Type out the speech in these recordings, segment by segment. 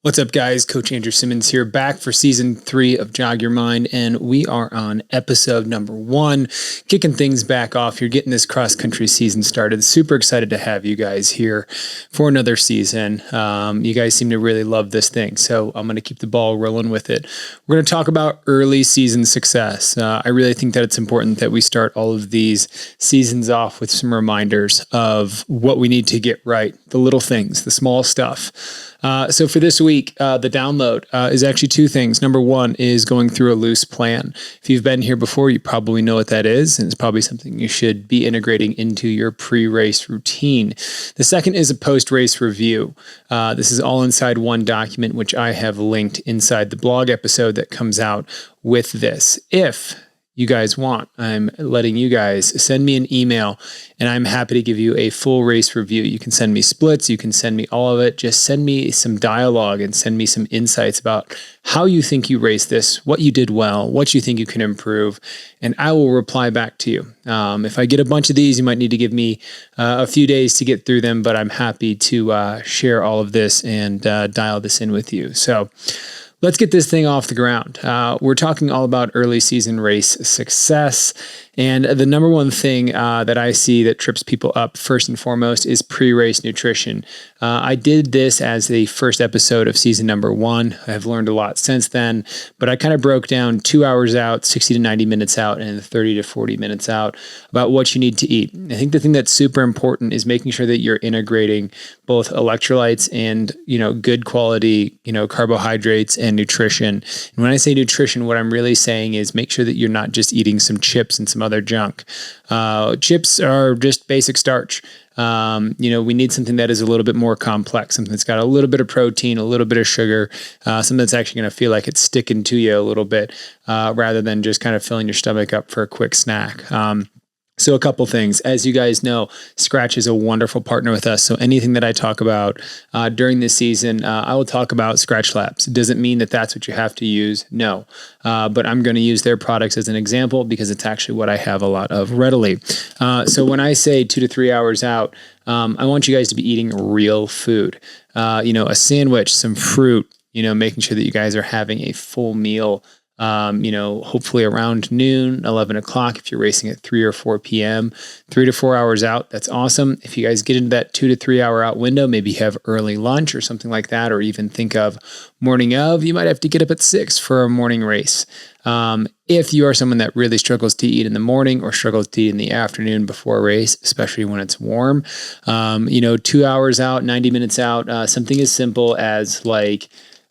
What's up, guys? Coach Andrew Simmons here, back for season 3 of Jog Your Mind, and we are on episode number 1, kicking things back off here, getting this cross-country season started. Super excited to have you guys here for another season. You guys seem to really love this thing, so I'm going to keep the ball rolling with it. We're going to talk about early season success. I really think that it's important that we start all of these seasons off with some reminders of what we need to get right, the little things, the small stuff. So for this week, the download is actually 2 things. Number 1 is going through a loose plan. If you've been here before, you probably know what that is, and it's probably something you should be integrating into your pre-race routine. The second is a post-race review. This is all inside one document, which I have linked inside the blog episode that comes out with this. If you guys want, I'm letting you guys send me an email, and I'm happy to give you a full race review. You can send me splits, you can send me all of it. Just send me some dialogue and send me some insights about how you think you raced this, what you did well, what you think you can improve, and I will reply back to you. If I get a bunch of these, you might need to give me a few days to get through them, but I'm happy to share all of this and dial this in with you. So let's get this thing off the ground. We're talking all about early season race success. And the number one thing that I see that trips people up first and foremost is pre-race nutrition. I did this as the first episode of season number 1. I've learned a lot since then, but I kind of broke down 2 hours out, 60 to 90 minutes out, and 30 to 40 minutes out about what you need to eat. I think the thing that's super important is making sure that you're integrating both electrolytes and, good quality, carbohydrates and nutrition. And when I say nutrition, what I'm really saying is make sure that you're not just eating some chips and some other junk. Chips are just basic starch. We need something that is a little bit more complex, something that's got a little bit of protein, a little bit of sugar, something that's actually going to feel like it's sticking to you a little bit, rather than just kind of filling your stomach up for a quick snack. So a couple things. As you guys know, Skratch is a wonderful partner with us. So anything that I talk about during this season, I will talk about Skratch Labs. It doesn't mean that that's what you have to use. No. But I'm going to use their products as an example because it's actually what I have a lot of readily. So when I say 2 to 3 hours out, I want you guys to be eating real food. A sandwich, some fruit, making sure that you guys are having a full meal. Hopefully around noon, 11 o'clock, if you're racing at 3 or 4 p.m., 3 to 4 hours out, that's awesome. If you guys get into that 2 to 3 hour out window, maybe have early lunch or something like that, or even think of morning of, you might have to get up at 6 for a morning race. If you are someone that really struggles to eat in the morning or struggles to eat in the afternoon before a race, especially when it's warm, 2 hours out, 90 minutes out, something as simple as like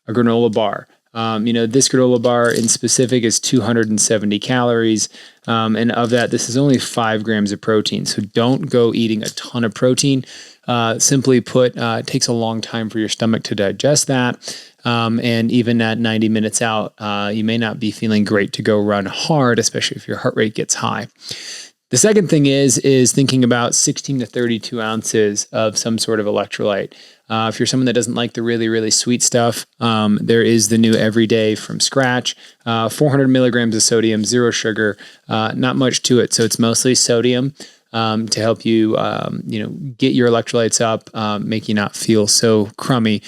a granola bar. This granola bar in specific is 270 calories. And of that, this is only 5 grams of protein. So don't go eating a ton of protein. Simply put, it takes a long time for your stomach to digest that. And even at 90 minutes out, you may not be feeling great to go run hard, especially if your heart rate gets high. The second thing is thinking about 16 to 32 ounces of some sort of electrolyte. If you're someone that doesn't like the really, really sweet stuff, there is the new Everyday from Skratch, 400 milligrams of sodium, 0 sugar, not much to it. So it's mostly sodium to help you, get your electrolytes up, make you not feel so crummy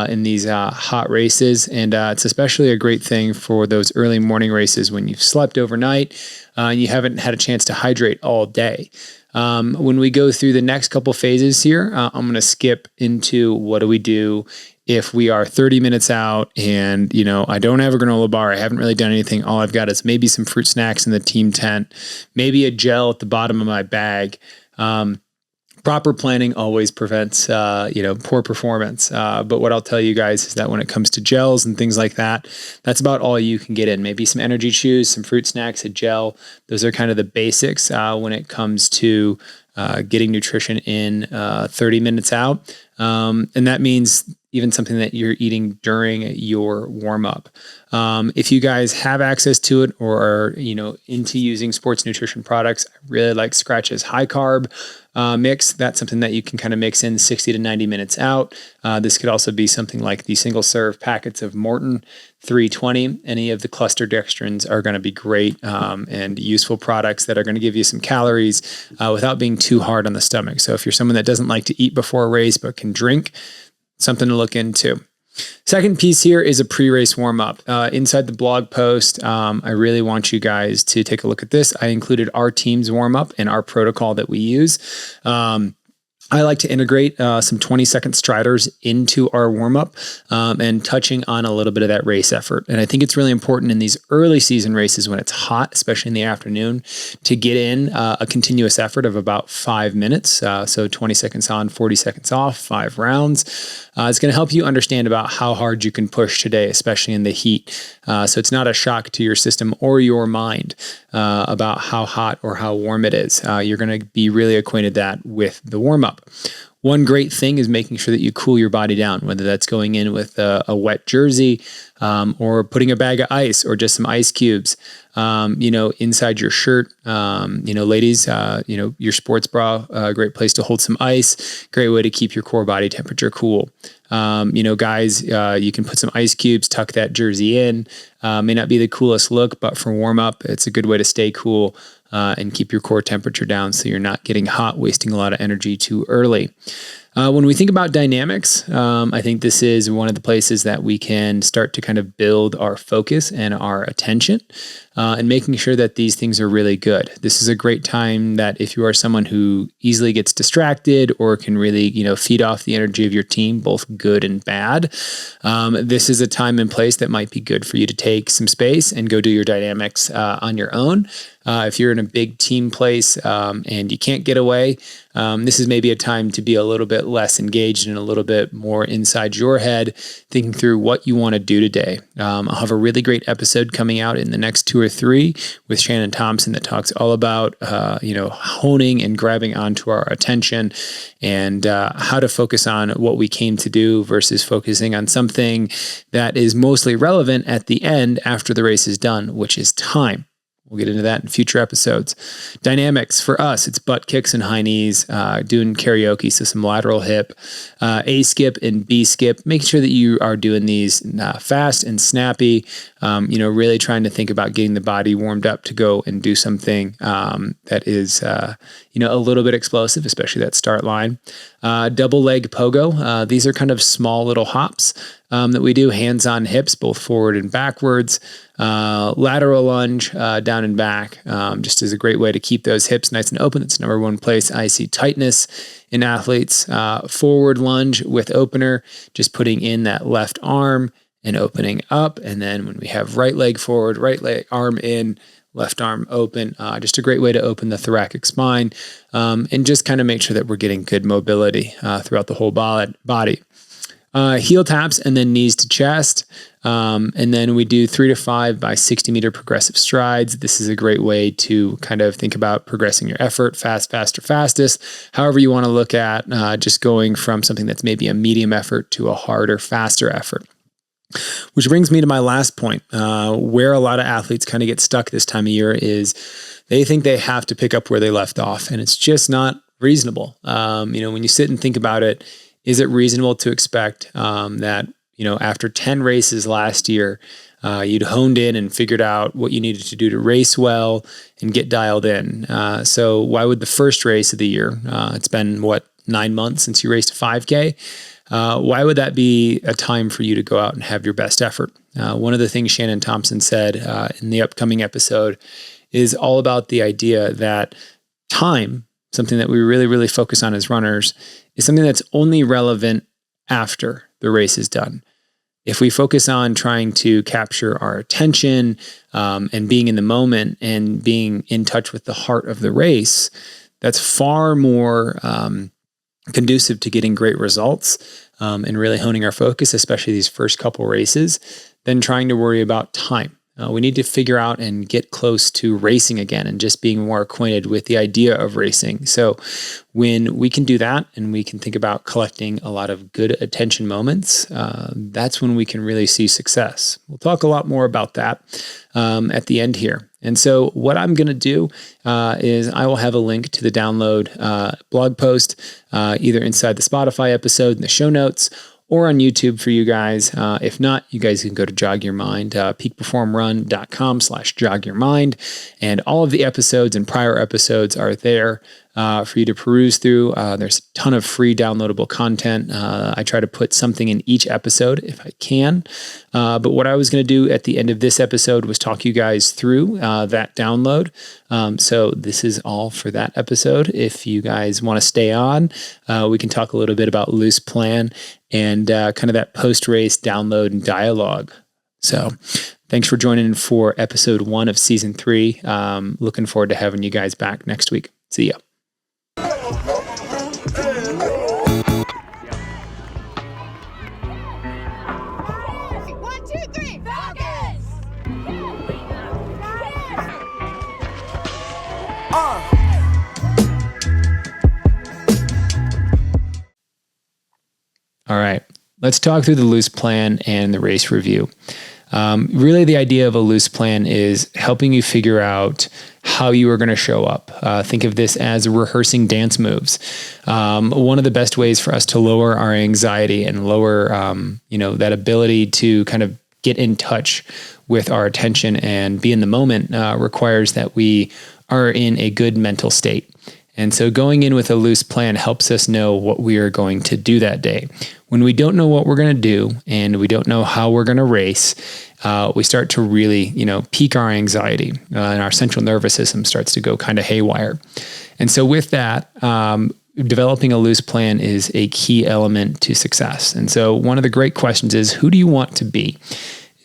in these hot races. And it's especially a great thing for those early morning races when you've slept overnight and you haven't had a chance to hydrate all day. When we go through the next couple phases here, I'm going to skip into what do we do if we are 30 minutes out and, I don't have a granola bar. I haven't really done anything. All I've got is maybe some fruit snacks in the team tent, maybe a gel at the bottom of my bag. Proper planning always prevents, poor performance. But what I'll tell you guys is that when it comes to gels and things like that, that's about all you can get in. Maybe some energy chews, some fruit snacks, a gel. Those are kind of the basics when it comes to getting nutrition in 30 minutes out. And that means even something that you're eating during your warm up. If you guys have access to it or are, into using sports nutrition products, I really like Skratch's high carb mix. That's something that you can kind of mix in 60 to 90 minutes out. This could also be something like the single serve packets of Morton 320. Any of the cluster dextrins are going to be great and useful products that are going to give you some calories without being too hard on the stomach. So if you're someone that doesn't like to eat before a race but can drink, something to look into. Second piece here is a pre-race warm-up. Inside the blog post, I really want you guys to take a look at this. I included our team's warm-up and our protocol that we use. I like to integrate some 20-second striders into our warm-up and touching on a little bit of that race effort. And I think it's really important in these early season races when it's hot, especially in the afternoon, to get in a continuous effort of about 5 minutes. So 20 seconds on, 40 seconds off, 5 rounds. It's going to help you understand about how hard you can push today, especially in the heat. So it's not a shock to your system or your mind about how hot or how warm it is. You're going to be really acquainted that with the warm-up. One great thing is making sure that you cool your body down, whether that's going in with a wet jersey or putting a bag of ice or just some ice cubes, inside your shirt. Ladies, your sports bra, a great place to hold some ice, great way to keep your core body temperature cool. Guys, you can put some ice cubes, tuck that jersey in. May not be the coolest look, but for warm up, it's a good way to stay cool and keep your core temperature down so you're not getting hot, wasting a lot of energy too early. When we think about dynamics, I think this is one of the places that we can start to kind of build our focus and our attention and making sure that these things are really good. This is a great time that if you are someone who easily gets distracted or can really, feed off the energy of your team, both good and bad, this is a time and place that might be good for you to take some space and go do your dynamics on your own. If you're in a big team place and you can't get away, this is maybe a time to be a little bit less engaged and a little bit more inside your head, thinking through what you want to do today. I'll have a really great episode coming out in the next 2 or 3 with Shannon Thompson that talks all about, honing and grabbing onto our attention and how to focus on what we came to do versus focusing on something that is mostly relevant at the end after the race is done, which is time. We'll get into that in future episodes. Dynamics for us, it's butt kicks and high knees, doing karaoke, so some lateral hip, A skip and B skip, making sure that you are doing these fast and snappy, really trying to think about getting the body warmed up to go and do something that is, a little bit explosive, especially that start line. Double leg pogo. These are kind of small little hops that we do, hands on hips, both forward and backwards. Lateral lunge down and back, just is a great way to keep those hips nice and open. That's number one place I see tightness in athletes. Forward lunge with opener, just putting in that left arm and opening up. And then when we have right leg forward, right leg arm in, left arm open, just a great way to open the thoracic spine and just kind of make sure that we're getting good mobility throughout the whole body. Heel taps and then knees to chest. And then we do 3 to 5 by 60 meter progressive strides. This is a great way to kind of think about progressing your effort, fast, faster, fastest. However you want to look at just going from something that's maybe a medium effort to a harder, faster effort. Which brings me to my last point, where a lot of athletes kind of get stuck this time of year is they think they have to pick up where they left off, and it's just not reasonable. When you sit and think about it, is it reasonable to expect that, after 10 races last year, you'd honed in and figured out what you needed to do to race well and get dialed in? So why would the first race of the year, it's been 9 months since you raced a 5K, why would that be a time for you to go out and have your best effort? One of the things Shannon Thompson said in the upcoming episode is all about the idea that time, something that we really, really focus on as runners, is something that's only relevant after the race is done. If we focus on trying to capture our attention and being in the moment and being in touch with the heart of the race, that's far more conducive to getting great results and really honing our focus, especially these first couple races, than trying to worry about time. We need to figure out and get close to racing again and just being more acquainted with the idea of racing. So when we can do that and we can think about collecting a lot of good attention moments, that's when we can really see success. We'll talk a lot more about that at the end here. And so what I'm going to do is I will have a link to the download blog post either inside the Spotify episode in the show notes or on YouTube for you guys. If not, you guys can go to Jog Your Mind, peakperformrun.com/jogyourmind. And all of the episodes and prior episodes are there for you to peruse through. There's a ton of free downloadable content. I try to put something in each episode if I can. But what I was going to do at the end of this episode was talk you guys through that download. So this is all for that episode. If you guys want to stay on, we can talk a little bit about Loose Plan and kind of that post-race download and dialogue. So thanks for joining in for episode 1 of season 3. Looking forward to having you guys back next week. See ya. 1, 2, 3, focus! All right, let's talk through the loose plan and the race review. Really, the idea of a loose plan is helping you figure out how you are going to show up. Think of this as rehearsing dance moves. One of the best ways for us to lower our anxiety and lower, that ability to kind of get in touch with our attention and be in the moment requires that we are in a good mental state. And so going in with a loose plan helps us know what we are going to do that day. When we don't know what we're going to do and we don't know how we're going to race, we start to really, peak our anxiety and our central nervous system starts to go kind of haywire. And so with that, developing a loose plan is a key element to success. And so one of the great questions is, who do you want to be?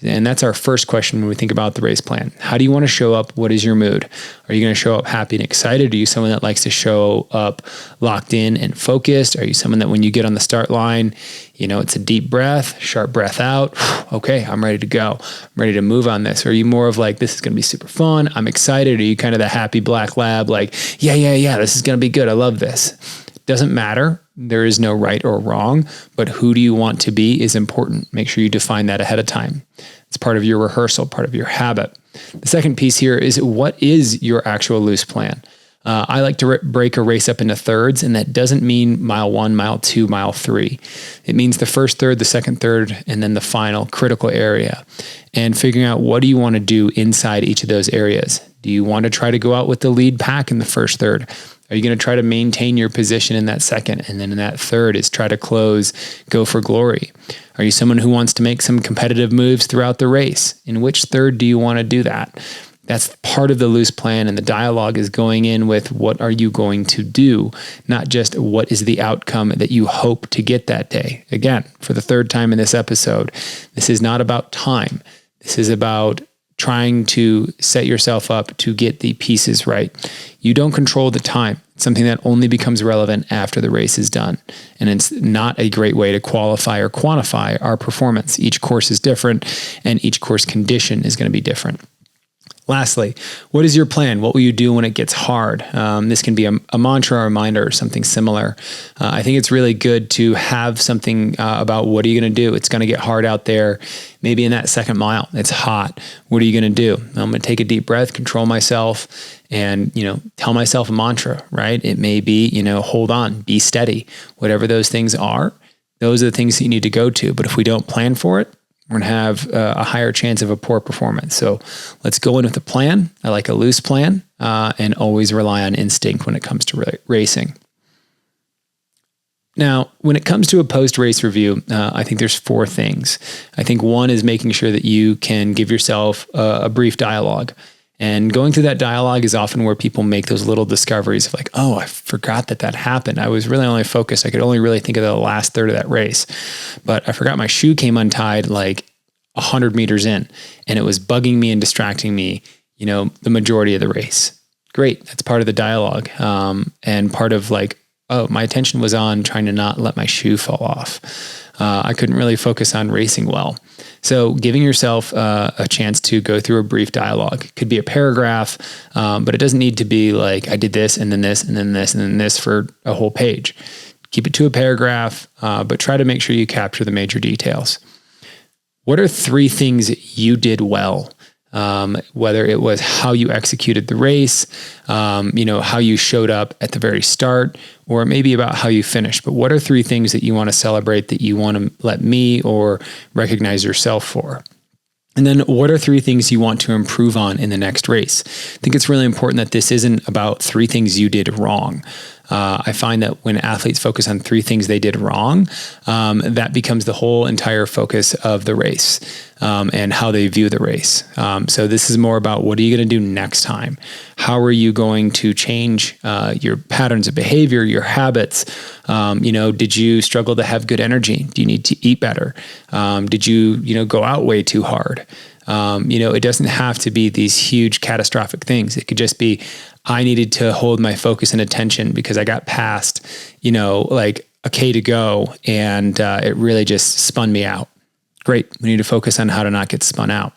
And that's our first question when we think about the race plan. How do you want to show up? What is your mood? Are you going to show up happy and excited? Are you someone that likes to show up locked in and focused? Are you someone that when you get on the start line, it's a deep breath, sharp breath out. Okay, I'm ready to go. I'm ready to move on this. Or are you more of like, this is going to be super fun. I'm excited. Are you kind of the happy black lab? Like, yeah, this is going to be good. I love this. Doesn't matter. There is no right or wrong, but who do you want to be is important. Make sure you define that ahead of time. It's part of your rehearsal, part of your habit. The second piece here is, what is your actual loose plan? I like to break a race up into thirds, and that doesn't mean mile 1, mile 2, mile 3. It means the first third, the second third, and then the final critical area. And figuring out, what do you want to do inside each of those areas? Do you want to try to go out with the lead pack in the first third? Are you going to try to maintain your position in that second? And then in that third is try to close, go for glory. Are you someone who wants to make some competitive moves throughout the race? In which third do you want to do that? That's part of the loose plan, and the dialogue is going in with, what are you going to do? Not just what is the outcome that you hope to get that day. Again, for the third time in this episode, this is not about time. This is about trying to set yourself up to get the pieces right. You don't control the time. It's something that only becomes relevant after the race is done. And it's not a great way to qualify or quantify our performance. Each course is different, and each course condition is going to be different. Lastly, what is your plan? What will you do when it gets hard? This can be a mantra or a reminder or something similar. I think it's really good to have something about, what are you going to do? It's going to get hard out there. Maybe in that second mile, it's hot. What are you going to do? I'm going to take a deep breath, control myself, and, tell myself a mantra, right? It may be, hold on, be steady. Whatever those things are, those are the things that you need to go to. But if we don't plan for it, we're going to have a higher chance of a poor performance. So let's go in with a plan. I like a loose plan, and always rely on instinct when it comes to racing. Now, when it comes to a post-race review, I think there's 4 things. I think one is making sure that you can give yourself a brief dialogue. And going through that dialogue is often where people make those little discoveries of like, oh, I forgot that happened. I was really only focused. I could only really think of the last third of that race. But I forgot my shoe came untied like 100 meters in, and it was bugging me and distracting me, the majority of the race. Great. That's part of the dialogue. And part of like, oh, my attention was on trying to not let my shoe fall off. I couldn't really focus on racing well. So giving yourself a chance to go through a brief dialogue. It could be a paragraph, but it doesn't need to be like, I did this and then this and then this and then this for a whole page. Keep it to a paragraph, but try to make sure you capture the major details. What are 3 things you did well? Whether it was how you executed the race, how you showed up at the very start, or maybe about how you finished. But what are 3 things that you want to celebrate, that you want to let me or recognize yourself for? And then what are 3 things you want to improve on in the next race? I think it's really important that this isn't about 3 things you did wrong. I find that when athletes focus on 3 things they did wrong, that becomes the whole entire focus of the race and how they view the race. So this is more about what are you going to do next time? How are you going to change your patterns of behavior, your habits? Did you struggle to have good energy? Do you need to eat better? Did you go out way too hard? It doesn't have to be these huge catastrophic things. It could just be, I needed to hold my focus and attention because I got past, like a K to go and it really just spun me out. Great. We need to focus on how to not get spun out.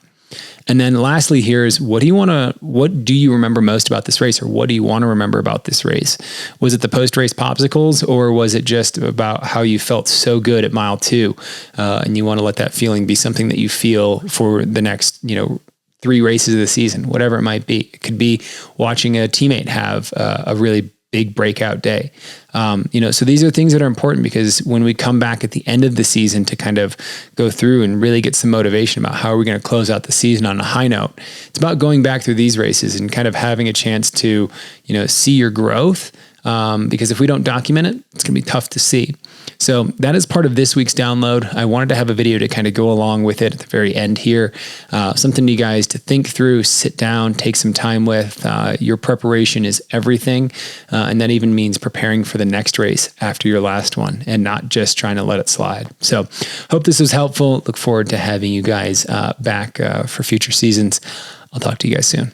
And then lastly, here's what do you remember most about this race, or what do you want to remember about this race? Was it the post-race popsicles, or was it just about how you felt so good at mile 2? And you want to let that feeling be something that you feel for the next, 3 races of the season, whatever it might be. It could be watching a teammate have a really big breakout day. So these are things that are important because when we come back at the end of the season to kind of go through and really get some motivation about how are we going to close out the season on a high note, it's about going back through these races and kind of having a chance to, see your growth. Because if we don't document it, it's going to be tough to see. So that is part of this week's download. I wanted to have a video to kind of go along with it at the very end here. Something to you guys to think through, sit down, take some time with. Your preparation is everything. And that even means preparing for the next race after your last one and not just trying to let it slide. So hope this was helpful. Look forward to having you guys back for future seasons. I'll talk to you guys soon.